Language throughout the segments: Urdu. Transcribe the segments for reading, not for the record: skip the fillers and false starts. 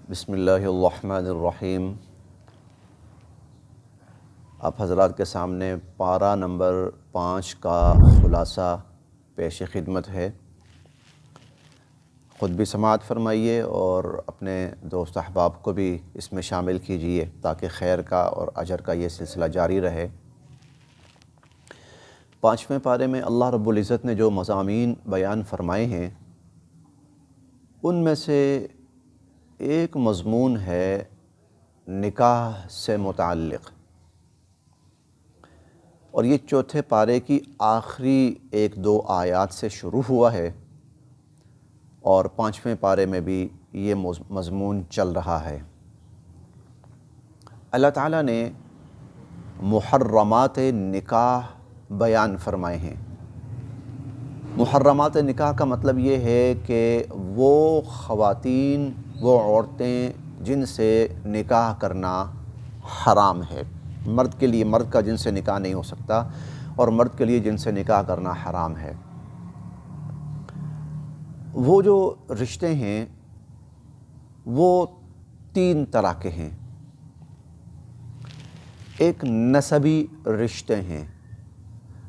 بسم اللہ الرحمن الرحیم۔ آپ حضرات کے سامنے پارہ نمبر 5 کا خلاصہ پیش خدمت ہے۔ خود بھی سماعت فرمائیے اور اپنے دوست احباب کو بھی اس میں شامل کیجیے تاکہ خیر کا اور اجر کا یہ سلسلہ جاری رہے۔ 5ویں پارے میں اللہ رب العزت نے جو مضامین بیان فرمائے ہیں ان میں سے ایک مضمون ہے نکاح سے متعلق، اور یہ چوتھے پارے کی آخری 1-2 آیات سے شروع ہوا ہے اور 5ویں پارے میں بھی یہ مضمون چل رہا ہے۔ اللہ تعالیٰ نے محرمات نکاح بیان فرمائے ہیں۔ محرمات نکاح کا مطلب یہ ہے کہ وہ خواتین، وہ عورتیں جن سے نکاح کرنا حرام ہے، مرد کے لیے، مرد کا جن سے نکاح نہیں ہو سکتا اور مرد کے لیے جن سے نکاح کرنا حرام ہے۔ وہ جو رشتے ہیں وہ 3 طرح کے ہیں۔ ایک نسبی رشتے ہیں۔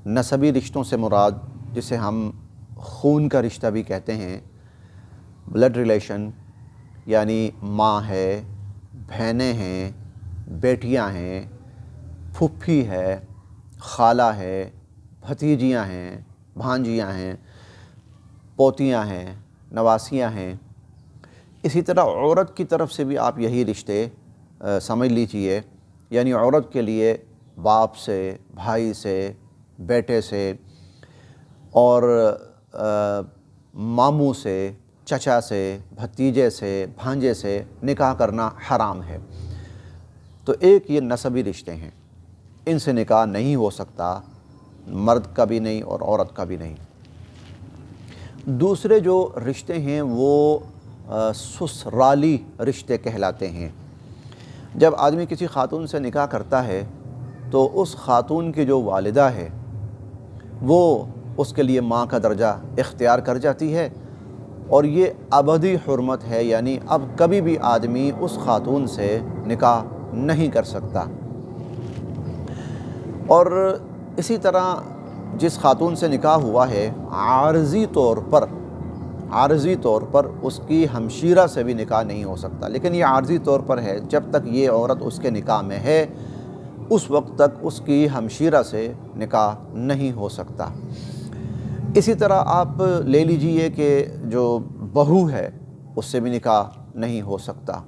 نسبی رشتوں سے مراد جسے ہم خون کا رشتہ بھی کہتے ہیں، بلڈ ریلیشن، یعنی ماں ہے، بہنیں ہیں، بیٹیاں ہیں، پھپھی ہے، خالہ ہے، بھتیجیاں ہیں، بھانجیاں ہیں، پوتیاں ہیں، نواسیاں ہیں۔ اسی طرح عورت کی طرف سے بھی آپ یہی رشتے سمجھ لیجئے، یعنی عورت کے لیے باپ سے، بھائی سے، بیٹے سے اور ماموں سے، چچا سے، بھتیجے سے، بھانجے سے نکاح کرنا حرام ہے۔ تو ایک یہ نسبی رشتے ہیں، ان سے نکاح نہیں ہو سکتا، مرد کا بھی نہیں اور عورت کا بھی نہیں۔ دوسرے جو رشتے ہیں وہ سسرالی رشتے کہلاتے ہیں۔ جب آدمی کسی خاتون سے نکاح کرتا ہے تو اس خاتون کی جو والدہ ہے وہ اس کے لیے ماں کا درجہ اختیار کر جاتی ہے، اور یہ ابدی حرمت ہے، یعنی اب کبھی بھی آدمی اس خاتون سے نکاح نہیں کر سکتا۔ اور اسی طرح جس خاتون سے نکاح ہوا ہے عارضی طور پر اس کی ہمشیرہ سے بھی نکاح نہیں ہو سکتا، لیکن یہ عارضی طور پر ہے، جب تک یہ عورت اس کے نکاح میں ہے اس وقت تک اس کی ہمشیرہ سے نکاح نہیں ہو سکتا۔ اسی طرح آپ لے لیجئے کہ جو بہو ہے اس سے بھی نکاح نہیں ہو سکتا،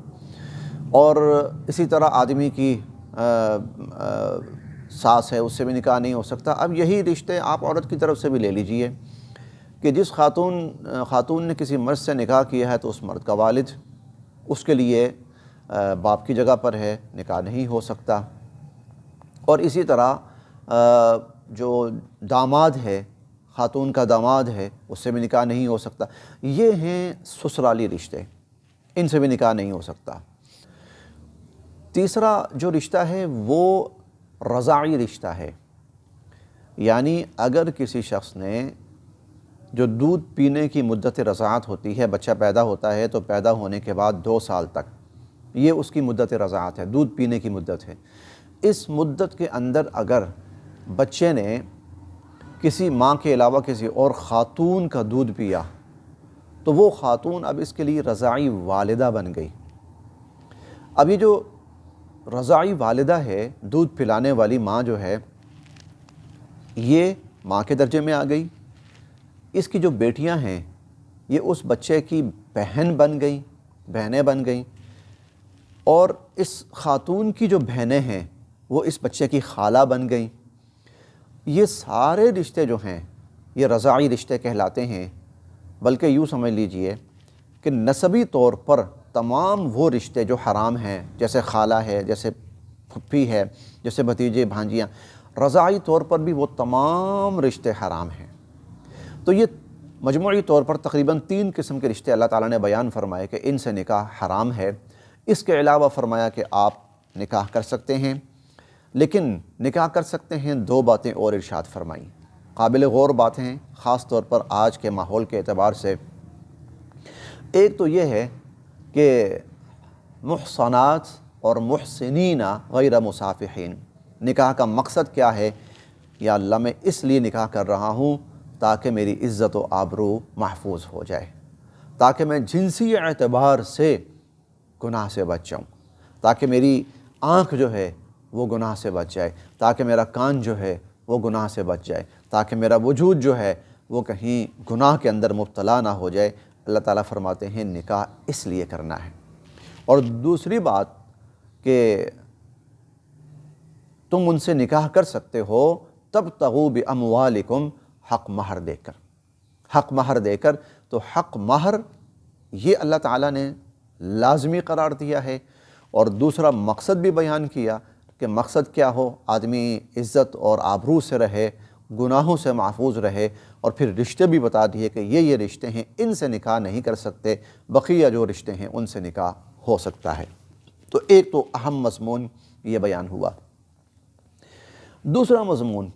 اور اسی طرح آدمی کی ساس ہے اس سے بھی نکاح نہیں ہو سکتا۔ اب یہی رشتے آپ عورت کی طرف سے بھی لے لیجئے کہ جس خاتون نے کسی مرد سے نکاح کیا ہے تو اس مرد کا والد اس کے لیے باپ کی جگہ پر ہے، نکاح نہیں ہو سکتا۔ اور اسی طرح جو داماد ہے، خاتون کا داماد ہے، اس سے بھی نکاح نہیں ہو سکتا۔ یہ ہیں سسرالی رشتے، ان سے بھی نکاح نہیں ہو سکتا۔ تیسرا جو رشتہ ہے وہ رضاعی رشتہ ہے، یعنی اگر کسی شخص نے جو دودھ پینے کی مدت رضاعت ہوتی ہے، بچہ پیدا ہوتا ہے تو پیدا ہونے کے بعد 2 سال تک یہ اس کی مدت رضاعت ہے، دودھ پینے کی مدت ہے۔ اس مدت کے اندر اگر بچے نے کسی ماں کے علاوہ کسی اور خاتون کا دودھ پیا تو وہ خاتون اب اس کے لیے رضاعی والدہ بن گئی۔ اب یہ جو رضاعی والدہ ہے، دودھ پلانے والی ماں جو ہے، یہ ماں کے درجے میں آ گئی۔ اس کی جو بیٹیاں ہیں یہ اس بچے کی بہنیں بن گئیں، اور اس خاتون کی جو بہنیں ہیں وہ اس بچے کی خالہ بن گئیں۔ یہ سارے رشتے جو ہیں یہ رضاعی رشتے کہلاتے ہیں، بلکہ یوں سمجھ لیجئے کہ نسبی طور پر تمام وہ رشتے جو حرام ہیں، جیسے خالہ ہے، جیسے پھپھی ہے، جیسے بھتیجے بھانجیاں، رضاعی طور پر بھی وہ تمام رشتے حرام ہیں۔ تو یہ مجموعی طور پر تقریباً 3 قسم کے رشتے اللہ تعالیٰ نے بیان فرمائے کہ ان سے نکاح حرام ہے۔ اس کے علاوہ فرمایا کہ آپ نکاح کر سکتے ہیں، لیکن نکاح کر سکتے ہیں 2 باتیں اور ارشاد فرمائیں، قابل غور باتیں ہیں خاص طور پر آج کے ماحول کے اعتبار سے۔ ایک تو یہ ہے کہ محصنات اور محسنین غیر مصافحین۔ نکاح کا مقصد کیا ہے؟ یا اللہ میں اس لیے نکاح کر رہا ہوں تاکہ میری عزت و آبرو محفوظ ہو جائے، تاکہ میں جنسی اعتبار سے گناہ سے بچ جاؤں، تاکہ میری آنکھ جو ہے وہ گناہ سے بچ جائے، تاکہ میرا کان جو ہے وہ گناہ سے بچ جائے، تاکہ میرا وجود جو ہے وہ کہیں گناہ کے اندر مبتلا نہ ہو جائے۔ اللہ تعالیٰ فرماتے ہیں نکاح اس لیے کرنا ہے۔ اور دوسری بات کہ تم ان سے نکاح کر سکتے ہو تبتغوا باموالکم، حق مہر دے کر، حق مہر دے کر۔ تو حق مہر یہ اللہ تعالیٰ نے لازمی قرار دیا ہے، اور دوسرا مقصد بھی بیان کیا کہ مقصد کیا ہو، آدمی عزت اور آبرو سے رہے، گناہوں سے محفوظ رہے، اور پھر رشتے بھی بتا دیے کہ یہ رشتے ہیں، ان سے نکاح نہیں کر سکتے، بقیہ جو رشتے ہیں ان سے نکاح ہو سکتا ہے۔ تو ایک تو اہم مضمون یہ بیان ہوا۔ دوسرا مضمون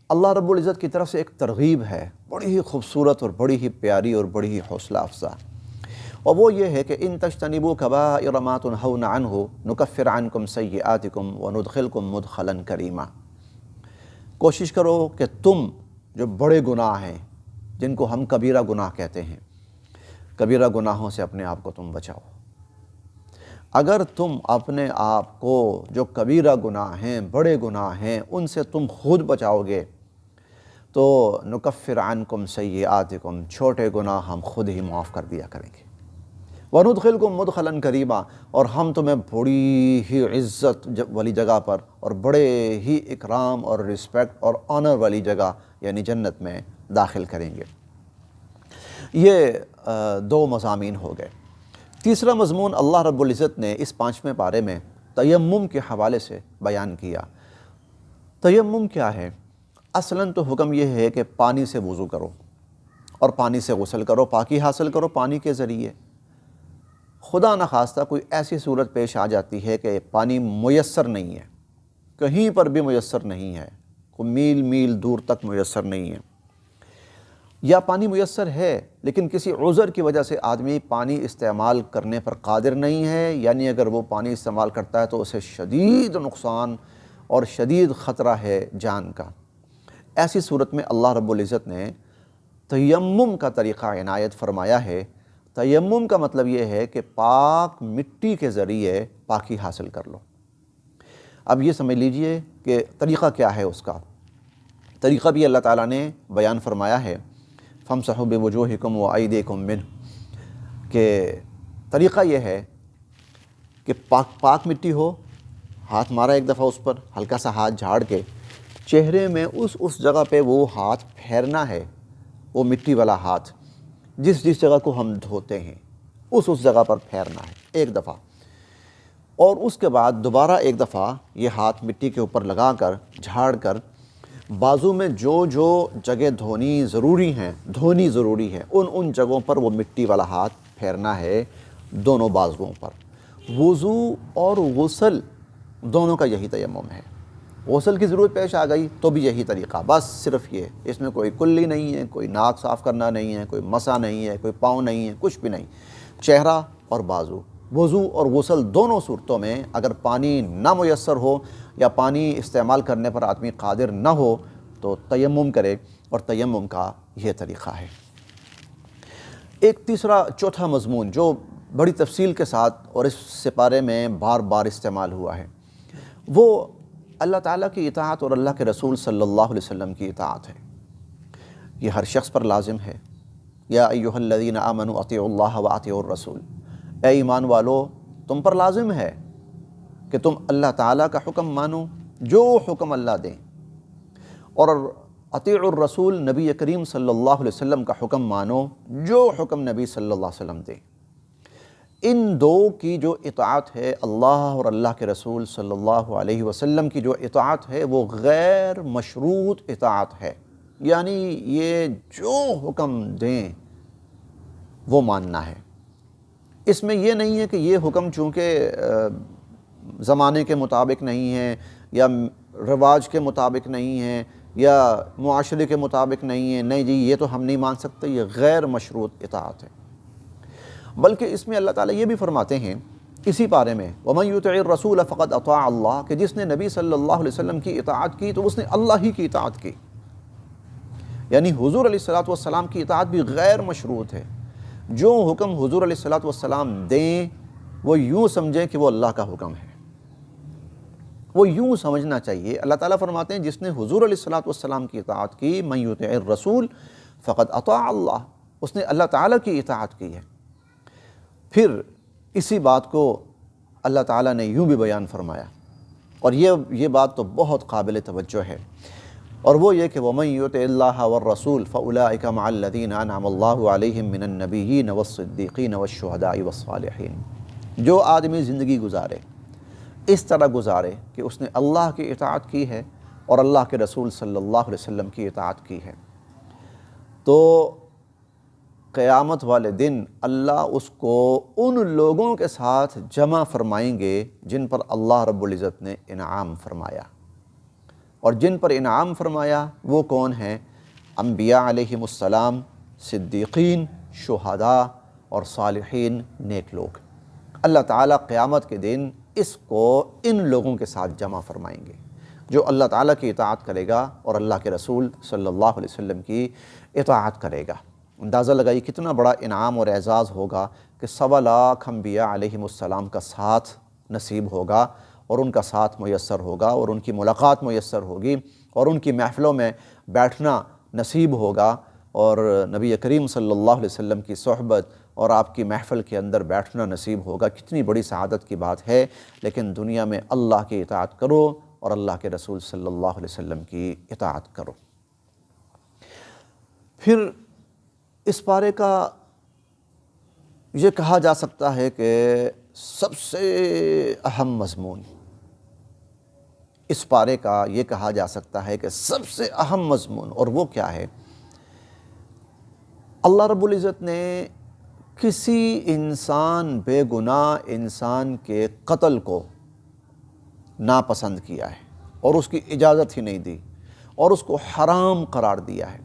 اللہ رب العزت کی طرف سے ایک ترغیب ہے، بڑی ہی خوبصورت اور بڑی ہی پیاری اور بڑی ہی حوصلہ افزا، اور وہ یہ ہے کہ ان تجتنبوا کبائر ما تنہون عنہ نکفر عنکم سیئاتکم وندخلکم مدخلا کریما۔ کوشش کرو کہ تم جو بڑے گناہ ہیں، جن کو ہم کبیرہ گناہ کہتے ہیں، کبیرہ گناہوں سے اپنے آپ کو تم بچاؤ۔ اگر تم اپنے آپ کو جو کبیرہ گناہ ہیں، بڑے گناہ ہیں، ان سے تم خود بچاؤ گے تو نکفر عنکم سیئاتکم، چھوٹے گناہ ہم خود ہی معاف کر دیا کریں گے، وندخلکم مدخلا کریما، اور ہم تمہیں بڑی ہی عزت والی جگہ پر اور بڑے ہی اکرام اور رسپیکٹ اور آنر والی جگہ یعنی جنت میں داخل کریں گے۔ یہ دو مضامین ہو گئے۔ تیسرا مضمون اللہ رب العزت نے اس 5ویں پارے میں تیمم کے حوالے سے بیان کیا۔ تیمم کیا ہے؟ اصلاً تو حکم یہ ہے کہ پانی سے وضو کرو اور پانی سے غسل کرو، پاکی حاصل کرو پانی کے ذریعے۔ خدا نخواستہ کوئی ایسی صورت پیش آ جاتی ہے کہ پانی میسر نہیں ہے، کہیں پر بھی میسر نہیں ہے، کوئی میل میل دور تک میسر نہیں ہے، یا پانی میسر ہے لیکن کسی عذر کی وجہ سے آدمی پانی استعمال کرنے پر قادر نہیں ہے، یعنی اگر وہ پانی استعمال کرتا ہے تو اسے شدید نقصان اور شدید خطرہ ہے جان کا۔ ایسی صورت میں اللہ رب العزت نے تیمم کا طریقہ عنایت فرمایا ہے۔ تیمم کا مطلب یہ ہے کہ پاک مٹی کے ذریعے پاکی حاصل کر لو۔ اب یہ سمجھ لیجئے کہ طریقہ کیا ہے اس کا۔ طریقہ بھی اللہ تعالیٰ نے بیان فرمایا ہے، فَامْسَحُوا بِوُجُوهِكُمْ وَأَيْدِيكُمْ مِنْهُ، کہ طریقہ یہ ہے کہ پاک مٹی ہو، ہاتھ مارا ایک دفعہ اس پر، ہلکا سا ہاتھ جھاڑ کے چہرے میں اس جگہ پہ وہ ہاتھ پھیرنا ہے، وہ مٹی والا ہاتھ جس جگہ کو ہم دھوتے ہیں اس جگہ پر پھیرنا ہے ایک دفعہ، اور اس کے بعد دوبارہ ایک دفعہ یہ ہاتھ مٹی کے اوپر لگا کر جھاڑ کر بازو میں جو جگہ دھونی ضروری ہے ان جگہوں پر وہ مٹی والا ہاتھ پھیرنا ہے، دونوں بازوؤں پر۔ وضو اور غسل دونوں کا یہی تیمم ہے۔ غسل کی ضرورت پیش آ گئی تو بھی یہی طریقہ، بس صرف یہ، اس میں کوئی کلی نہیں ہے، کوئی ناک صاف کرنا نہیں ہے، کوئی مسا نہیں ہے، کوئی پاؤں نہیں ہے، کچھ بھی نہیں، چہرہ اور بازو۔ وضو اور غسل دونوں صورتوں میں اگر پانی نہ میسر ہو یا پانی استعمال کرنے پر آدمی قادر نہ ہو تو تیمم کرے، اور تیمم کا یہ طریقہ ہے۔ ایک چوتھا مضمون جو بڑی تفصیل کے ساتھ اور اس سپارے میں بار بار استعمال ہوا ہے، وہ اللہ تعالیٰ کی اطاعت اور اللہ کے رسول صلی اللہ علیہ وسلم کی اطاعت ہے۔ یہ ہر شخص پر لازم ہے۔ یا ایھا الذین آمنوا اطیعوا اللہ واطیعوا الرسول، اے ایمان والو تم پر لازم ہے کہ تم اللہ تعالیٰ کا حکم مانو، جو حکم اللہ دیں، اور اطیعوا الرسول، نبی کریم صلی اللہ علیہ وسلم کا حکم مانو، جو حکم نبی صلی اللہ علیہ وسلم دیں۔ ان دو کی جو اطاعت ہے، اللہ اور اللہ کے رسول صلی اللہ علیہ وسلم کی جو اطاعت ہے، وہ غیر مشروط اطاعت ہے، یعنی یہ جو حکم دیں وہ ماننا ہے۔ اس میں یہ نہیں ہے کہ یہ حکم چونکہ زمانے کے مطابق نہیں ہے یا رواج کے مطابق نہیں ہے یا معاشرے کے مطابق نہیں ہے، نہیں جی یہ تو ہم نہیں مان سکتے، یہ غیر مشروط اطاعت ہے۔ بلکہ اس میں اللہ تعالیٰ یہ بھی فرماتے ہیں اسی پارے میں وَمَن يُطِعِ الرَّسُولَ فَقَدْ أَطَاعَ اللَّهَ کہ جس نے نبی صلی اللہ علیہ وسلم کی اطاعت کی تو اس نے اللہ ہی کی اطاعت کی. یعنی حضور علیہ السلام کی اطاعت بھی غیر مشروط ہے. جو حکم حضور علیہ السلام دیں وہ یوں سمجھیں کہ وہ اللہ کا حکم ہے، وہ یوں سمجھنا چاہیے. اللہ تعالیٰ فرماتے ہیں جس نے حضور علیہ السلام کی اطاعت کی مَن يُطِعِ الرَّسُولَ فَقَدْ أَطَاعَ اللَّهَ، اس نے اللہ تعالیٰ کی اطاعت کی ہے. پھر اسی بات کو اللہ تعالیٰ نے یوں بھی بیان فرمایا، اور یہ بات تو بہت قابل توجہ ہے، اور وہ یہ کہ وَمَن يُطِعِ اللَّهَ وَالرَّسُولَ فَأُولَٰئِكَ مَعَ الَّذِينَ أَنْعَمَ اللَّهُ عَلَيْهِم مِّنَ النَّبِيِّينَ وَالصِّدِّيقِينَ وَالشُّهَدَاءِ وَالصَّالِحِينَ. جو آدمی زندگی گزارے اس طرح گزارے کہ اس نے اللہ کی اطاعت کی ہے اور اللہ کے رسول صلی اللہ علیہ وسلم کی اطاعت کی ہے، تو قیامت والے دن اللہ اس کو ان لوگوں کے ساتھ جمع فرمائیں گے جن پر اللہ رب العزت نے انعام فرمایا. اور جن پر انعام فرمایا وہ کون ہیں؟ انبیاء علیہم السلام، صدیقین، شہداء اور صالحین، نیک لوگ. اللہ تعالیٰ قیامت کے دن اس کو ان لوگوں کے ساتھ جمع فرمائیں گے جو اللہ تعالیٰ کی اطاعت کرے گا اور اللہ کے رسول صلی اللہ علیہ وسلم کی اطاعت کرے گا. اندازہ لگائی کتنا بڑا انعام اور اعزاز ہوگا کہ 1.25 لاکھ انبیاء علیہم السلام کا ساتھ نصیب ہوگا، اور ان کا ساتھ میسر ہوگا، اور ان کی ملاقات میسر ہوگی، اور ان کی محفلوں میں بیٹھنا نصیب ہوگا، اور نبی کریم صلی اللہ علیہ وسلم کی صحبت اور آپ کی محفل کے اندر بیٹھنا نصیب ہوگا. کتنی بڑی سعادت کی بات ہے. لیکن دنیا میں اللہ کی اطاعت کرو اور اللہ کے رسول صلی اللہ علیہ وسلم کی اطاعت کرو. پھر اس پارے کا یہ کہا جا سکتا ہے کہ سب سے اہم مضمون، اس پارے کا یہ کہا جا سکتا ہے کہ سب سے اہم مضمون، اور وہ کیا ہے؟ اللہ رب العزت نے کسی انسان، بے گناہ انسان کے قتل کو ناپسند کیا ہے اور اس کی اجازت ہی نہیں دی اور اس کو حرام قرار دیا ہے.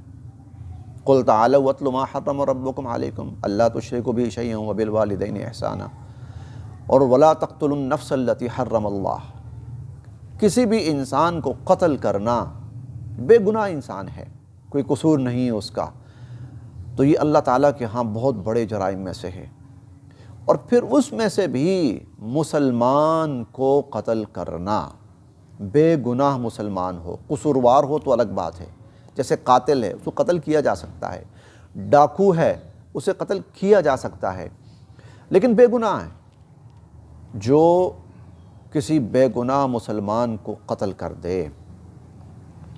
قُلْ تَعَالَوْا وَاتْلُوا مَا حَرَّمَ رَبُّكُمْ عَلَيْكُمْ أَلَّا تُشْرِكُوا بِهِ شَيْئًا وَبِالْوَالِدَيْنِ إِحْسَانًا اور وَلَا تَقْتُلُوا النَّفْسَ الَّتِي حَرَّمَ اللَّهُ. کسی بھی انسان کو قتل کرنا، بے گناہ انسان ہے، کوئی قصور نہیں ہے اس کا، تو یہ اللہ تعالیٰ کے ہاں بہت بڑے جرائم میں سے ہے. اور پھر اس میں سے بھی مسلمان کو قتل کرنا، بے گناہ مسلمان ہو، قصوروار ہو تو الگ بات ہے، جیسے قاتل ہے اس کو قتل کیا جا سکتا ہے، ڈاکو ہے اسے قتل کیا جا سکتا ہے، لیکن بے گناہ ہے. جو کسی بے گناہ مسلمان کو قتل کر دے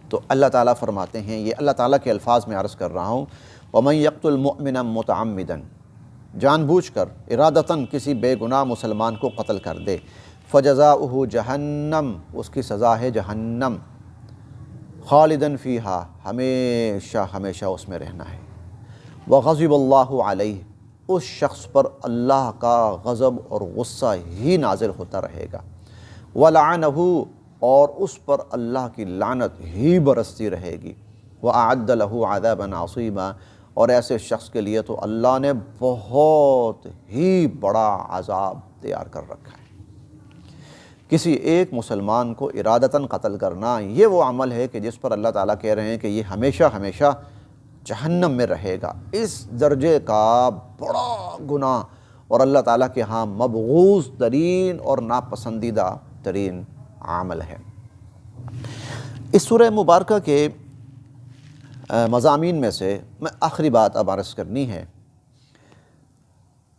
تو اللہ تعالیٰ فرماتے ہیں، یہ اللہ تعالیٰ کے الفاظ میں عرض کر رہا ہوں، وَمَن يَقْتُلْ مُؤْمِنًا مُتَعَمِّدًا، جان بوجھ کر ارادتاً کسی بے گناہ مسلمان کو قتل کر دے، فَجَزَاؤُهُ جَہَنَّم، اس کی سزا ہے جہنم، خالداً فیہا، ہمیشہ ہمیشہ اس میں رہنا ہے. وَغَضِبَ اللَّهُ عَلَيْهِ، اس شخص پر اللہ کا غضب اور غصہ ہی نازل ہوتا رہے گا. وَلَعَنَهُ، اور اس پر اللہ کی لعنت ہی برستی رہے گی. وَأَعَدَّ لَهُ عَذَابًا عَظِيمًا، اور ایسے شخص کے لیے تو اللہ نے بہت ہی بڑا عذاب تیار کر رکھا ہے. کسی ایک مسلمان کو ارادتاً قتل کرنا یہ وہ عمل ہے کہ جس پر اللہ تعالیٰ کہہ رہے ہیں کہ یہ ہمیشہ ہمیشہ جہنم میں رہے گا. اس درجے کا بڑا گناہ اور اللہ تعالیٰ کے ہاں مبغوض ترین اور ناپسندیدہ ترین عمل ہے. اس سورہ مبارکہ کے مضامین میں سے میں آخری بات اب عرض کرنی ہے.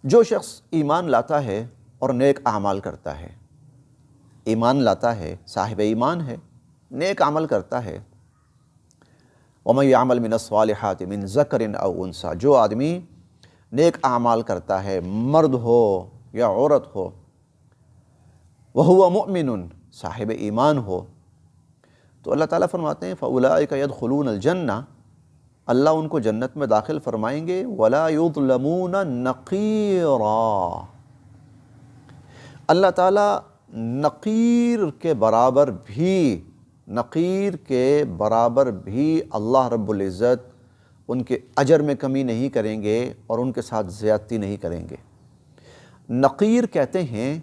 جو شخص ایمان لاتا ہے اور نیک اعمال کرتا ہے، ایمان لاتا ہے، صاحب ایمان ہے، نیک عمل کرتا ہے، وَمَن يَعْمَلْ مِنَ الصَّالِحَاتِ مِن ذَكَرٍ أَوْ أُنثىٰ، جو آدمی نیک اعمال کرتا ہے، مرد ہو یا عورت ہو، وَهُوَ مُؤْمِنٌ، صاحب ایمان ہو، تو اللہ تعالیٰ فرماتے ہیں فَأُولَٰئِكَ يَدْخُلُونَ الْجَنَّةَ، اللہ ان کو جنت میں داخل فرمائیں گے، وَلَا يُظْلَمُونَ نَقِيرًا، اللہ تعالیٰ نقیر کے برابر بھی اللہ رب العزت ان کے اجر میں کمی نہیں کریں گے اور ان کے ساتھ زیادتی نہیں کریں گے. نقیر کہتے ہیں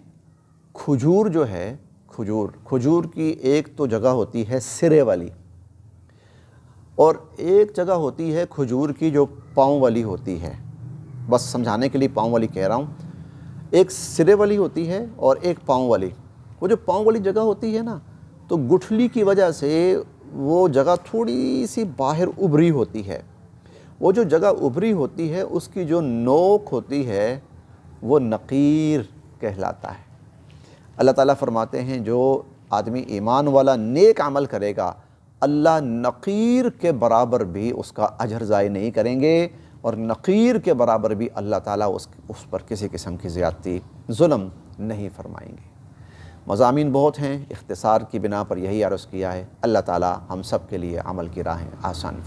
کھجور جو ہے کھجور کی ایک تو جگہ ہوتی ہے سرے والی، اور ایک جگہ ہوتی ہے کھجور کی جو پاؤں والی ہوتی ہے، بس سمجھانے کے لیے پاؤں والی کہہ رہا ہوں۔ ایک سرے والی ہوتی ہے اور ایک پاؤں والی۔ وہ جو پاؤں والی جگہ ہوتی ہے نا، تو گٹھلی کی وجہ سے وہ جگہ تھوڑی سی باہر ابھری ہوتی ہے۔ وہ جو جگہ ابھری ہوتی ہے اس کی جو نوک ہوتی ہے وہ نقیر کہلاتا ہے۔ اللہ تعالیٰ فرماتے ہیں جو آدمی ایمان والا نیک عمل کرے گا، اللہ نقیر کے برابر بھی اس کا اجر ضائع نہیں کریں گے، اور نقیر کے برابر بھی اللہ تعالیٰ اس پر کسی قسم کی زیادتی ظلم نہیں فرمائیں گے۔ مضامین بہت ہیں، اختصار کی بنا پر یہی عرض کیا ہے۔ اللہ تعالیٰ ہم سب کے لیے عمل کی راہیں آسان